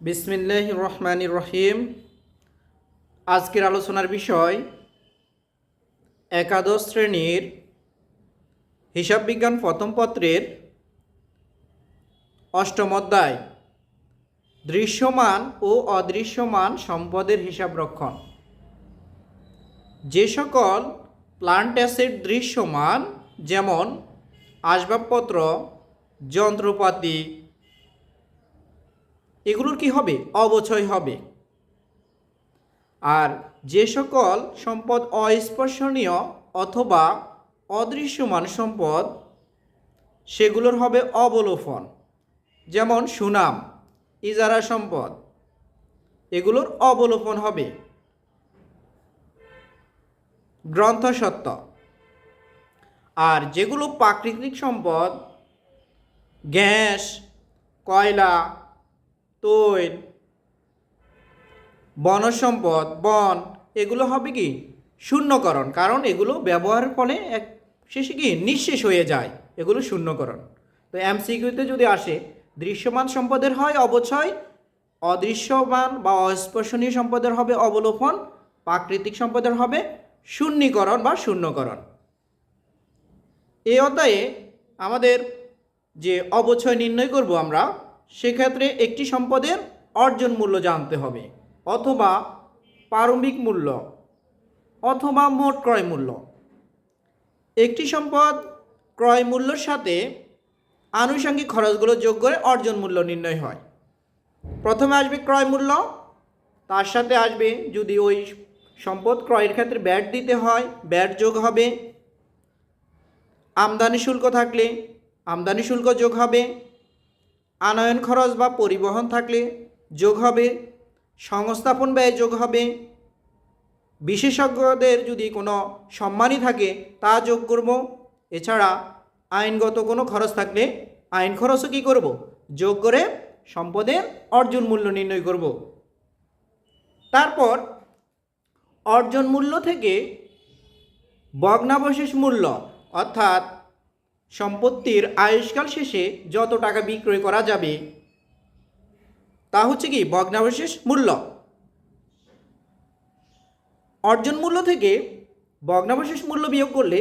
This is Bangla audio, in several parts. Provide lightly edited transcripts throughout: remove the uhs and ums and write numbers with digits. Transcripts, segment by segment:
বিসমিল্লাহির রহমানির রহিম। আজকের আলোচনার বিষয় একাদশ শ্রেণীর হিসাব বিজ্ঞান প্রথম পত্রের অষ্টম অধ্যায় দৃশ্যমান ও অদৃশ্যমান সম্পদের হিসাব রক্ষণ। যে সকল প্লান্ট অ্যাসেট দৃশ্যমান, যেমন আসবাবপত্র, যন্ত্রপাতি, এগুলোর কি হবে? অবচয় হবে। আর যে সকল সম্পদ অস্পর্শনীয় অথবা অদৃশ্যমান সম্পদ, সেগুলোর হবে অবলোপন, যেমন সুনাম, ইজারা সম্পদ, এগুলোর অবলোপন হবে। গ্রন্থসত্ত্ব। আর যেগুলো প্রাকৃতিক সম্পদ, গ্যাস, কয়লা, তৈল, বনজ সম্পদ, বন, এগুলো হবে কি শূন্যকরণ, কারণ এগুলো ব্যবহারের ফলে এক শেষে কি নিঃশেষ হয়ে যায়, এগুলো শূন্যকরণ। তো এমসিকিউতে যদি আসে, দৃশ্যমান সম্পদের হয় অবচয়, অদৃশ্যমান বা অস্পর্শনীয় সম্পদের হবে অবলোপন, প্রাকৃতিক সম্পদের হবে শূন্যীকরণ বা শূন্যকরণ। এই অধ্যায়ে আমাদের যে অবচয় নির্ণয় করব আমরা, সেক্ষেত্রে একটি সম্পদের অর্জন মূল্য জানতে হবে, অথবা প্রারম্ভিক মূল্য, অথবা মোট ক্রয় মূল্য। একটি সম্পদ ক্রয় মূল্যের সাথে আনুষঙ্গিক খরচগুলো যোগ করে অর্জন মূল্য নির্ণয় হয়। প্রথমে আসবে ক্রয় মূল্য, তার সাথে আসবে যদি ওই সম্পদ ক্রয়ের ক্ষেত্রে ব্যাট দিতে হয়, ব্যাট যোগ হবে। আমদানি শুল্ক থাকলে আমদানি শুল্ক যোগ হবে। আনয়ন খরচ বা পরিবহন থাকলে যোগ হবে। সংস্থাপন ব্যয় যোগ হবে। বিশেষজ্ঞদের যদি কোনো সম্মানী থাকে তা যোগ করব। এছাড়া আইনগত কোনো খরচ থাকলে আইন খরচও কী করব? যোগ করে সম্পদের অর্জন মূল্য নির্ণয় করব। তারপর অর্জন মূল্য থেকে ভগ্নাবশেষ মূল্য, অর্থাৎ সম্পত্তির আয়ুষ্কাল শেষে যত টাকা বিক্রয় করা যাবে তা হচ্ছে কি ভগ্নাবশেষ মূল্য। অর্জন মূল্য থেকে ভগ্নাবশেষ মূল্য বিয়োগ করলে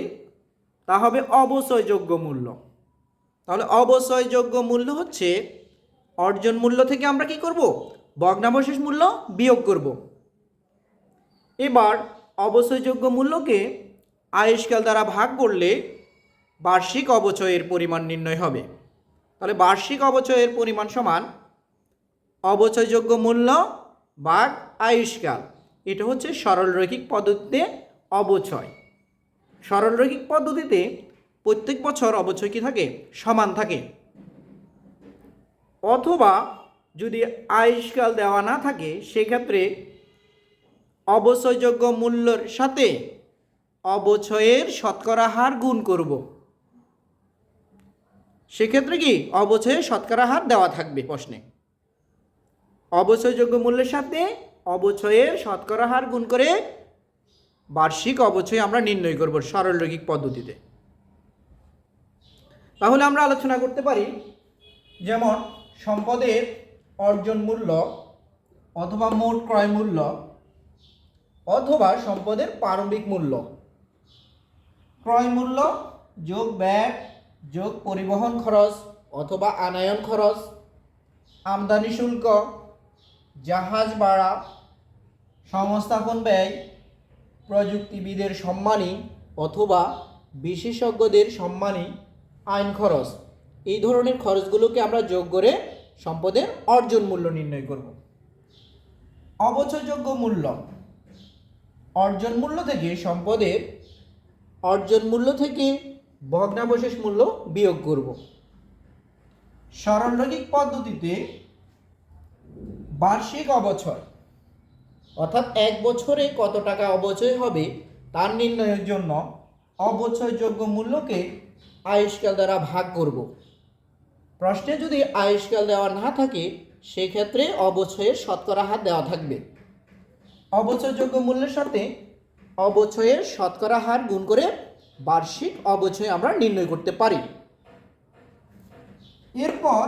তা হবে অবচয়যোগ্য মূল্য। তাহলে অবচয়যোগ্য মূল্য হচ্ছে অর্জন মূল্য থেকে আমরা কি করব? ভগ্নাবশেষ মূল্য বিয়োগ করব। এবার অবচয়যোগ্য মূল্যকে আয়ুষ্কাল দ্বারা ভাগ করলে বার্ষিক অবচয়ের পরিমাণ নির্ণয় হবে। তাহলে বার্ষিক অবচয়ের পরিমাণ সমান অবচয়যোগ্য মূল্য ভাগ আয়ুষ্কাল। এটা হচ্ছে সরলরৈখিক পদ্ধতিতে অবচয়। সরলরৈখিক পদ্ধতিতে প্রত্যেক বছর অবচয় কি থাকে? সমান থাকে। অথবা যদি আয়ুষ্কাল দেওয়া না থাকে, সেক্ষেত্রে অবচয়যোগ্য মূল্যের সাথে অবচয়ের শতকরা হার গুণ করব। সেক্ষেত্রে কি অবচয়ের শতকরা হার দেওয়া থাকবে প্রশ্নে। অবচয়যোগ্য মূল্যের সাথে অবচয়ের শতকরা হার গুণ করে বার্ষিক অবচয় আমরা নির্ণয় করব সরলরৈখিক পদ্ধতিতে। তাহলে আমরা আলোচনা করতে পারি, যেমন সম্পদের অর্জন মূল্য, অথবা মোট ক্রয় মূল্য, অথবা সম্পদের প্রারম্ভিক মূল্য। ক্রয় মূল্য যোগ ব্যাট যোগ পরিবহন খরচ অথবা আনয়ন খরচ, আমদানি শুল্ক, জাহাজ ভাড়া, সংস্থাপন ব্যয়, প্রযুক্তিবিদের সম্মানী অথবা বিশেষজ্ঞদের সম্মানী, আইন খরচ, এই ধরনের খরচগুলোকে আমরা যোগ করে সম্পদের অর্জন মূল্য নির্ণয় করব। অবচয়যোগ্য মূল্য, অর্জন মূল্য থেকে সম্পদের অর্জন মূল্য থেকে ভগ্নাবশেষ মূল্য বিয়োগ করব। সরলরৈখিক পদ্ধতিতে বার্ষিক অবচয়, অর্থাৎ এক বছরে কত টাকা অবচয় হবে তার নির্ণয়ের জন্য অবচয়যোগ্য মূল্যকে আয়ুষ্কাল দ্বারা ভাগ করব। প্রশ্নে যদি আয়ুষ্কাল দেওয়া না থাকে, সেক্ষেত্রে অবচয়ের শতকরা হার দেওয়া থাকবে। অবচয়যোগ্য মূল্যের সাথে অবচয়ের শতকরা হার গুণ করে বার্ষিক অবচয় আমরা নির্ণয় করতে পারি। এরপর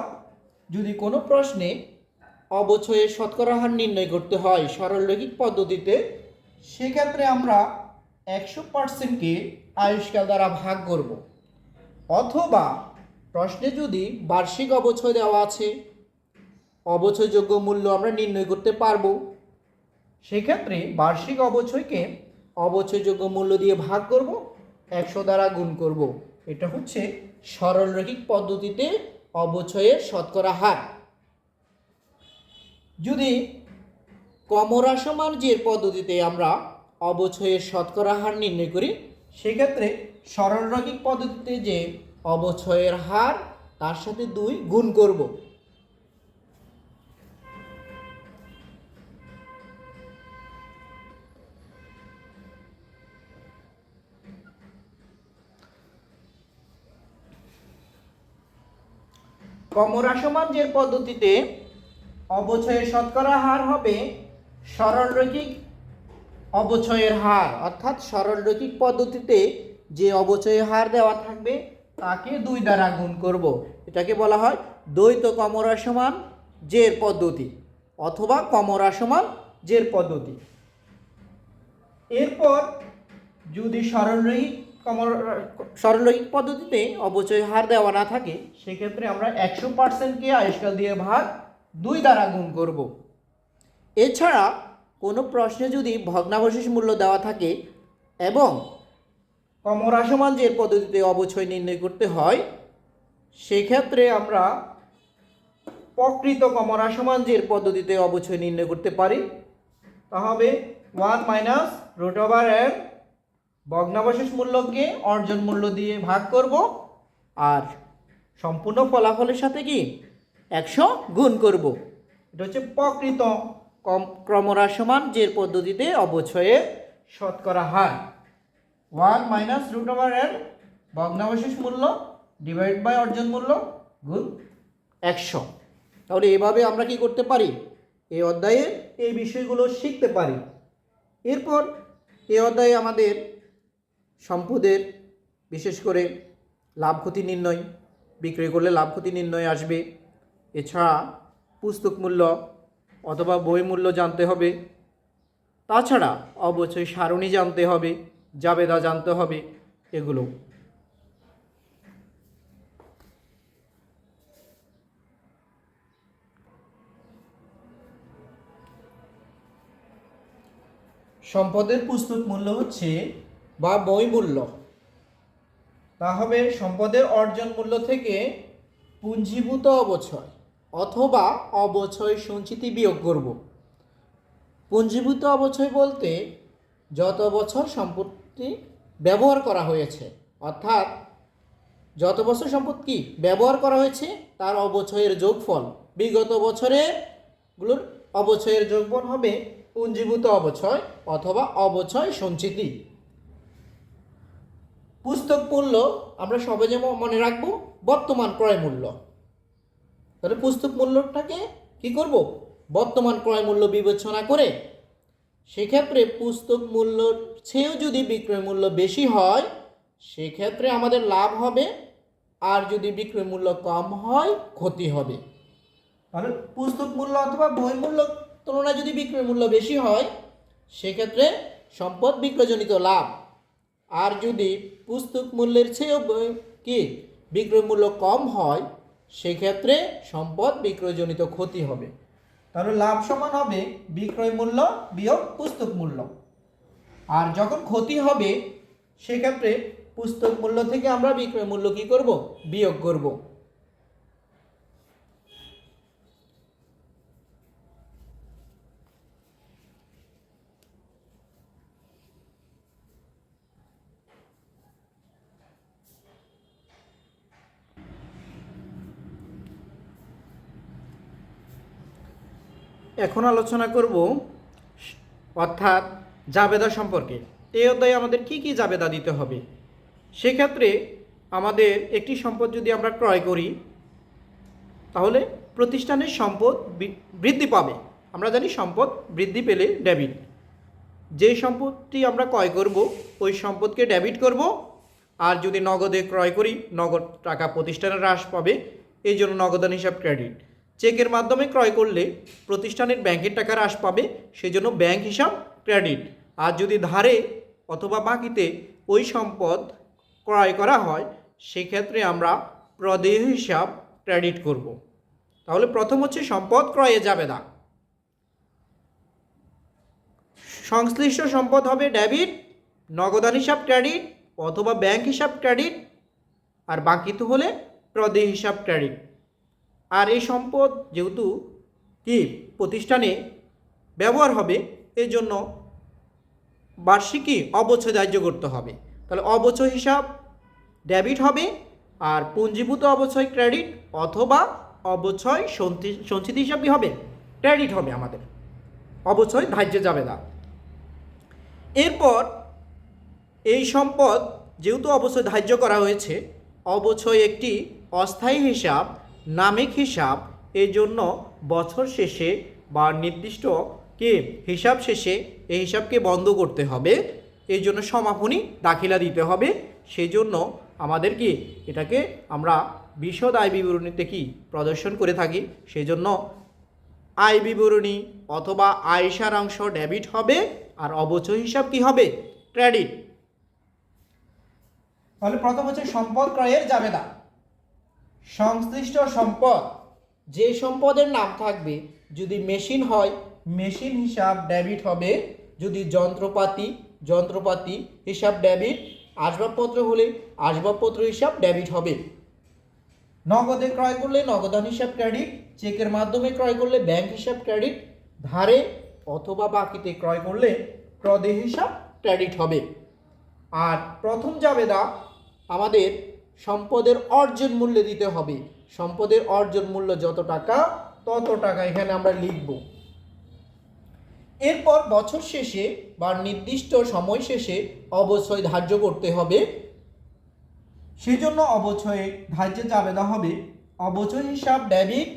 যদি কোনো প্রশ্নে অবচয়ের শতকরা হার নির্ণয় করতে হয় সরলরৈখিক পদ্ধতিতে, সেক্ষেত্রে আমরা 100%কে আয়ুষ্কাল দ্বারা ভাগ করব। অথবা প্রশ্নে যদি বার্ষিক অবচয় দেওয়া আছে, অবচয়যোগ্য মূল্য আমরা নির্ণয় করতে পারবো, সেক্ষেত্রে বার্ষিক অবচয়কে অবচয়যোগ্য মূল্য দিয়ে ভাগ করব, 100 দ্বারা গুণ করব। এটা হচ্ছে সরলরৈখিক পদ্ধতিতে অবচয়ের শতকরা হার। যদি ক্রমহ্রাসমান পদ্ধতিতে আমরা অবচয়ের শতকরা হার নির্ণয় করি, সেক্ষেত্রে সরলরৈখিক পদ্ধতিতে যে অবচয়ের হার তার সাথে 2 গুণ করব। ক্রমহ্রাসমান পদ্ধতিতে অবচয়ের শতকরা হার হবে সরলরৈখিক অবচয়ের হার, অর্থাৎ সরলরৈখিক পদ্ধতিতে যে অবচয়ের হার দেওয়া থাকবে তাকে 2 দ্বারা গুণ করব। এটাকে বলা হয় দ্বৈত ক্রমহ্রাসমান পদ্ধতি অথবা ক্রমহ্রাসমান পদ্ধতি। এরপর যদি সরলরৈখিক পদ্ধতিতে অবচয় হার দেওয়া না থাকে, সেক্ষেত্রে আমরা 100%কে আয়ুষ্কাল দিয়ে ভাগ 2 দ্বারা গুণ করব। এছাড়া কোনো প্রশ্নে যদি ভগ্নাবশেষ মূল্য দেওয়া থাকে এবং ক্রমহ্রাসমান পদ্ধতিতে অবচয় নির্ণয় করতে হয়, সেক্ষেত্রে আমরা প্রকৃত ক্রমহ্রাসমান পদ্ধতিতে অবচয় নির্ণয় করতে পারি। তা হবে 1 মাইনাস রুট ওভার এর ভগ্নাবশেষ মূল্যকে অর্জন মূল্য দিয়ে ভাগ করব আর সম্পূর্ণ ফলাফলের সাথে কি 100 গুণ করব। এটা হচ্ছে প্রকৃত ক্রমহ্রাসমান পদ্ধতিতে অবচয়ের শতকরা হার। 1 মাইনাস রুট ওভার এর ভগ্নাবশেষ মূল্য ডিভাইড বাই অর্জন মূল্য গুণ 100। তাহলে এভাবে আমরা কি করতে পারি, এই অধ্যায়ে এই বিষয়গুলো শিখতে পারি। এরপর এই অধ্যায়ে আমাদের সম্পদের বিশেষ করে লাভ ক্ষতি নির্ণয়, বিক্রয় করলে লাভ ক্ষতি নির্ণয় আসবে। এছাড়া পুস্তক মূল্য অথবা বই মূল্য জানতে হবে। তাছাড়া অবচয় সারণী জানতে হবে, জাবেদা জানতে হবে। এগুলো সম্পদের পুস্তক মূল্য হচ্ছে বা বই মূল্য, তা হবে সম্পদের অর্জন মূল্য থেকে পুঞ্জীভূত অবচয় অথবা অবচয় সঞ্চিতি বিয়োগ করব। পুঞ্জীভূত অবচয় বলতে যত বছর সম্পত্তি ব্যবহার করা হয়েছে, অর্থাৎ যত বছর সম্পত্তি ব্যবহার করা হয়েছে তার অবচয়ের যোগফল, বিগত বছরেরগুলোর অবচয়ের যোগফল হবে পুঞ্জীভূত অবচয় অথবা অবচয় সঞ্চিতি। পুস্তক মূল্য আমরা সবাই যেমন মনে রাখবো বর্তমান ক্রয় মূল্য। তাহলে পুস্তক মূল্যটাকে কি করব, বর্তমান ক্রয় মূল্য বিবেচনা করে, সেক্ষেত্রে পুস্তক মূল্যর চেয়েও যদি বিক্রয় মূল্য বেশি হয় সেক্ষেত্রে আমাদের লাভ হবে, আর যদি বিক্রয় মূল্য কম হয় ক্ষতি হবে। তাহলে পুস্তক মূল্য অথবা বই মূল্য তুলনায় যদি বিক্রয় মূল্য বেশি হয় সেক্ষেত্রে সম্পদ বিক্রয়জনিত লাভ, আর যদি পুস্তক মূল্যের চেয়েও কি বিক্রয় মূল্য কম হয় সেক্ষেত্রে সম্পদ বিক্রয়জনিত ক্ষতি হবে। তাহলে লাভ সমান হবে বিক্রয় মূল্য বিয়োগ পুস্তক মূল্য, আর যখন ক্ষতি হবে সেক্ষেত্রে পুস্তক মূল্য থেকে আমরা বিক্রয় মূল্য কি করব, বিয়োগ করব। এখন আলোচনা করব অর্থাৎ জাবেদা সম্পর্কে। এই অধ্যায়ে আমাদের কি কি জাবেদা দিতে হবে। সেক্ষেত্রে আমাদের একটি সম্পদ যদি আমরা ক্রয় করি তাহলে প্রতিষ্ঠানের সম্পদ বৃদ্ধি পাবে। আমরা জানি সম্পদ বৃদ্ধি পেলে ডেবিট। যে সম্পদটি আমরা ক্রয় করব ওই সম্পদকে ডেবিট করব, আর যদি নগদে ক্রয় করি নগদ টাকা প্রতিষ্ঠানের হ্রাস পাবে, এই জন্য নগদান হিসাব ক্রেডিট। চেকের মাধ্যমে ক্রয় করলে প্রতিষ্ঠানের ব্যাংকের টাকা হ্রাস পাবে, সেজন্য ব্যাংক হিসাব ক্রেডিট। আর যদি ধারে অথবা বাকিতে ওই সম্পদ ক্রয় করা হয়, সেক্ষেত্রে আমরা প্রদেয় হিসাব ক্রেডিট করব। তাহলে প্রথম হচ্ছে সম্পদ ক্রয়ে জাবেদা। সংশ্লিষ্ট সম্পদ হবে ডেবিট, নগদান হিসাব ক্রেডিট অথবা ব্যাংক হিসাব ক্রেডিট, আর বাকি তো হলে প্রদেয় হিসাব ক্রেডিট। আর এই সম্পদ যেহেতু কি প্রতিষ্ঠানে ব্যবহার হবে, এর জন্য বার্ষিকী অবচয় ধার্য করতে হবে। তাহলে অবচয় হিসাব ডেবিট হবে, আর পুঞ্জীভূত অবচয় ক্রেডিট অথবা অবচয় সঞ্চিত হিসাব কি হবে, ক্রেডিট হবে আমাদের। অবচয় ধার্য জাবেদা। এরপর এই সম্পদ যেহেতু অবচয় ধার্য করা হয়েছে, অবচয় একটি অস্থায়ী হিসাব, নামিক হিসাব, এই জন্য বছর শেষে বা নির্দিষ্ট কি হিসাব শেষে এই হিসাবকে বন্ধ করতে হবে, এই জন্য সমাপনী দাখিলা দিতে হবে। সেই জন্য আমাদের কি এটাকে আমরা বিশদ আয় বিবরণীতে কি প্রদর্শন করে থাকি। সেই জন্য আয় বিবরণী অথবা আয় সারাংশ ডেবিট হবে, আর অবচয় হিসাব কি হবে, ক্রেডিট। তাহলে প্রথম হচ্ছে সম্পদ ক্রয়ের জাবেদা। সংশ্লিষ্ট সম্পদ, যে সম্পদের নাম থাকবে, যদি মেশিন হয় মেশিন হিসাব ডেবিট হবে, যদি যন্ত্রপাতি হিসাব ডেবিট, আসবাবপত্র হলে আসবাবপত্র হিসাব ডেবিট হবে। নগদে ক্রয় করলে নগদান হিসাব ক্রেডিট, চেকের মাধ্যমে ক্রয় করলে ব্যাংক হিসাব ক্রেডিট, ধারে অথবা বাকিতে ক্রয় করলে প্রদেয় হিসাব ক্রেডিট হবে। আর প্রথম জাবেদা আমাদের সম্পদের অর্জন মূল্যে দিতে হবে। সম্পদের অর্জন মূল্য যত টাকা তত টাকা এখানে আমরা লিখব। এরপর বছর শেষে বা নির্দিষ্ট সময় শেষে অবচয় ধার্য করতে হবে। সেজন্য অবচয়ে ধার্য জাবেদা হবে অবচয় হিসাব ডেবিট,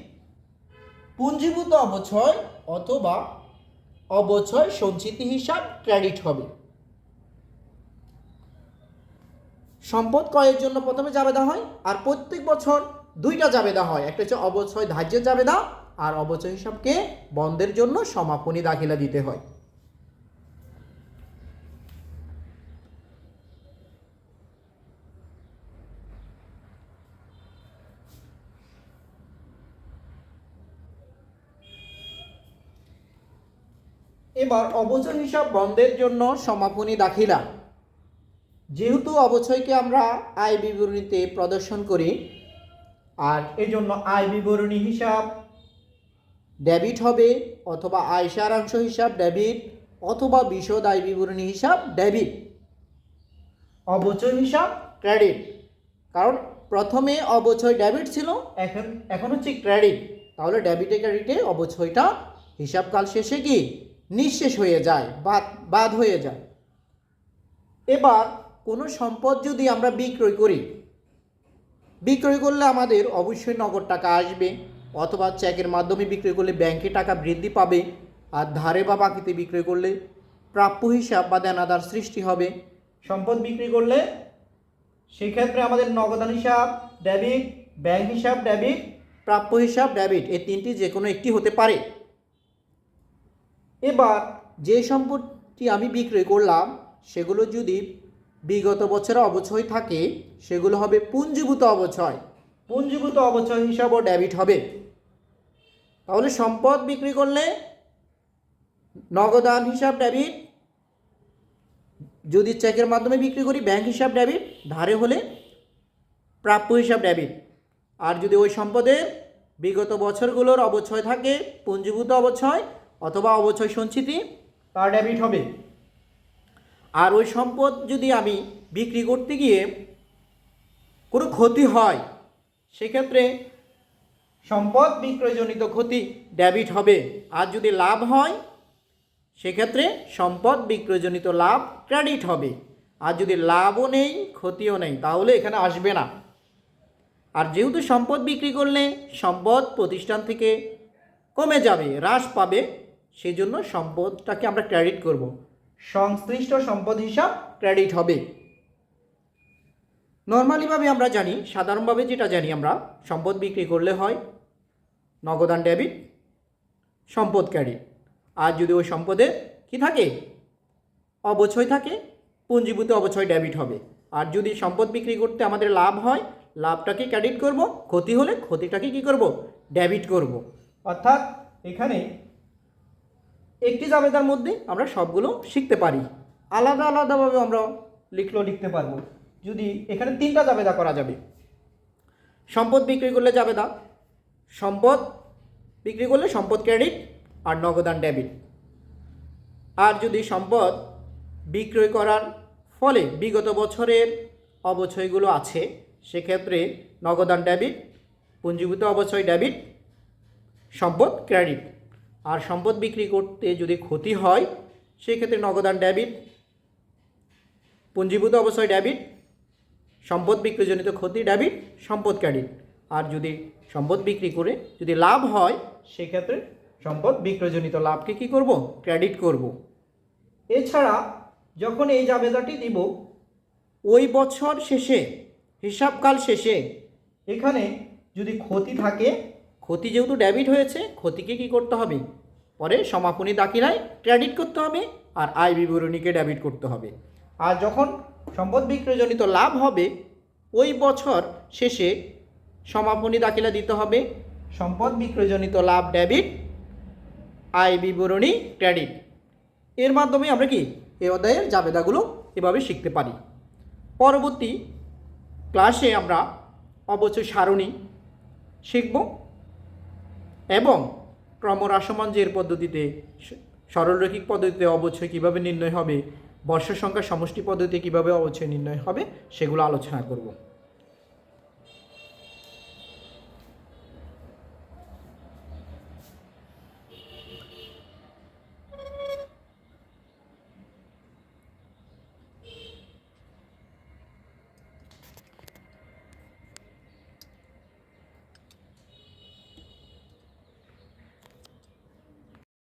পুঞ্জীভূত অবচয় অথবা অবচয় সঞ্চিতি হিসাব ক্রেডিট হবে। সম্পদ ক্রয়ের জন্য প্রথমে জাবেদা হয়, আর প্রত্যেক বছর দুইটা জাবেদা হয়, একটা হচ্ছে অবচয় ধার্য জাবেদা, আর অবচয় হিসাবকে বন্ধের জন্য সমাপনী দাখিলা দিতে হয়। এবার অবচয় হিসাব বন্ধের জন্য সমাপনী দাখিলা। যেহেতু অবচয়কে আমরা আয় বিবরণীতে প্রদর্শন করি, আর এজন্য আয় বিবরণী হিসাব ডেবিট হবে, অথবা আয় সারাংশ হিসাব ডেবিট, অথবা বিশদ আয় বিবরণী হিসাব ডেবিট। অবচয় হিসাব ক্রেডিট, কারণ প্রথমে অবচয় ডেবিট ছিল, এখন হচ্ছে ক্রেডিট। তাহলে ডেবিটে ক্রেডিটে অবচয়টা হিসাবকাল শেষে কি নিঃশেষ হয়ে যায়, বাদ হয়ে যায়। এবার কোনো সম্পদ যদি আমরা বিক্রয় করি, বিক্রয় করলে আমাদের অবশ্যই নগদ টাকা আসবে, অথবা চেকের মাধ্যমে বিক্রয় করলে ব্যাংকে টাকা বৃদ্ধি পাবে, আর ধারে বা বাকিতে বিক্রয় করলে প্রাপ্য হিসাব বা দেনাদার সৃষ্টি হবে। সম্পদ বিক্রি করলে সেক্ষেত্রে আমাদের নগদান হিসাব ডেবিট, ব্যাংক হিসাব ডেবিট, প্রাপ্য হিসাব ডেবিট, এই তিনটি যে কোনো একটি হতে পারে। এবার যে সম্পদটি আমি বিক্রয় করলাম সেগুলো যদি বিগত বছরে অবচয় থাকে, সেগুলো হবে পুঞ্জীভূত অবচয়। পুঞ্জীভূত অবচয় হিসাবও ডেবিট হবে। তাহলে সম্পদ বিক্রি করলে নগদান হিসাব ডেবিট, যদি চেকের মাধ্যমে বিক্রি করি ব্যাংক হিসাব ডেবিট, ধারে হলে প্রাপ্য হিসাব ডেবিট। আর যদি ওই সম্পদের বিগত বছরগুলোর অবচয় থাকে, পুঞ্জীভূত অবচয় অথবা অবচয় সঞ্চিতি, তার ডেবিট হবে। আর ওই সম্পদ যদি আমি বিক্রি করতে গিয়ে কোনো ক্ষতি হয়, সেক্ষেত্রে সম্পদ বিক্রয়জনিত ক্ষতি ডেবিট হবে। আর যদি লাভ হয়, সেক্ষেত্রে সম্পদ বিক্রয়জনিত লাভ ক্রেডিট হবে। আর যদি লাভও নেই ক্ষতিও নেই, তাহলে এখানে আসবে না। আর যেহেতু সম্পদ বিক্রি করলে সম্পদ প্রতিষ্ঠান থেকে কমে যাবে, হ্রাস পাবে, সেই জন্য সম্পদটাকে আমরা ক্রেডিট করব। সংশ্লিষ্ট সম্পদ হিসাব ক্রেডিট হবে। নর্মালিভাবে আমরা জানি, সাধারণভাবে যেটা জানি আমরা, সম্পদ বিক্রি করলে হয় নগদান ডেবিট, সম্পদ ক্রেডিট। আর যদি ওই সম্পদের কি থাকে, অবচয় থাকে, পুঞ্জীভূত অবচয় ডেবিট হবে। আর যদি সম্পদ বিক্রি করতে আমাদের লাভ হয়, লাভটাকে ক্রেডিট করব, ক্ষতি হলে ক্ষতিটাকে কি করব, ডেবিট করব। অর্থাৎ এখানে একটি জাবেদার মধ্যে আমরা সবগুলো শিখতে পারি, আলাদা আলাদাভাবে আমরা লিখতে পারবো। যদি এখানে 3টা জাবেদা করা যাবে, সম্পদ বিক্রি করলে জাবেদা, সম্পদ বিক্রি করলে সম্পদ ক্রেডিট আর নগদান ডেবিট। আর যদি সম্পদ বিক্রয় করার ফলে বিগত বছরের অবচয়গুলো আছে, সেক্ষেত্রে নগদান ডেবিট, পুঞ্জীভূত অবচয় ডেবিট, সম্পদ ক্রেডিট। আর সম্পদ বিক্রি করতে যদি ক্ষতি হয়, সেক্ষেত্রে নগদান ডেবিট, পুঞ্জীভূত অবচয় ডেবিট, সম্পদ বিক্রিজনিত ক্ষতি ডেবিট, সম্পদ ক্রেডিট। আর যদি সম্পদ বিক্রি করে যদি লাভ হয়, সেক্ষেত্রে সম্পদ বিক্রয়জনিত লাভকে কি করব, ক্রেডিট করব। এছাড়া যখন এই জাবেদাটি দিব, ওই বছর শেষে, হিসাবকাল শেষে এখানে যদি ক্ষতি থাকে, ক্ষতি যেহেতু ডেবিট হয়েছে, ক্ষতিকে কি করতে হবে, পরে সমাপনী দাখিলায় ক্রেডিট করতে হবে আর আয় বিবরণীকে ডেবিট করতে হবে। আর যখন সম্পদ বিক্রয়জনিত লাভ হবে, ওই বছর শেষে সমাপনী দাখিলা দিতে হবে সম্পদ বিক্রয়জনিত লাভ ডেবিট, আয় বিবরণী ক্রেডিট। এর মাধ্যমে আমরা কি এই অধ্যায়ের জাবেদাগুলো এভাবে শিখতে পারি। পরবর্তী ক্লাসে আমরা অবচয় সারণী শিখব এবং ক্রমহ্রাসমান জের পদ্ধতিতে, সরলরৈখিক পদ্ধতিতে অবচয় কীভাবে নির্ণয় হবে, বর্ষ সংখ্যা সমষ্টি পদ্ধতিতে কীভাবে অবচয় নির্ণয় হবে, সেগুলো আলোচনা করব।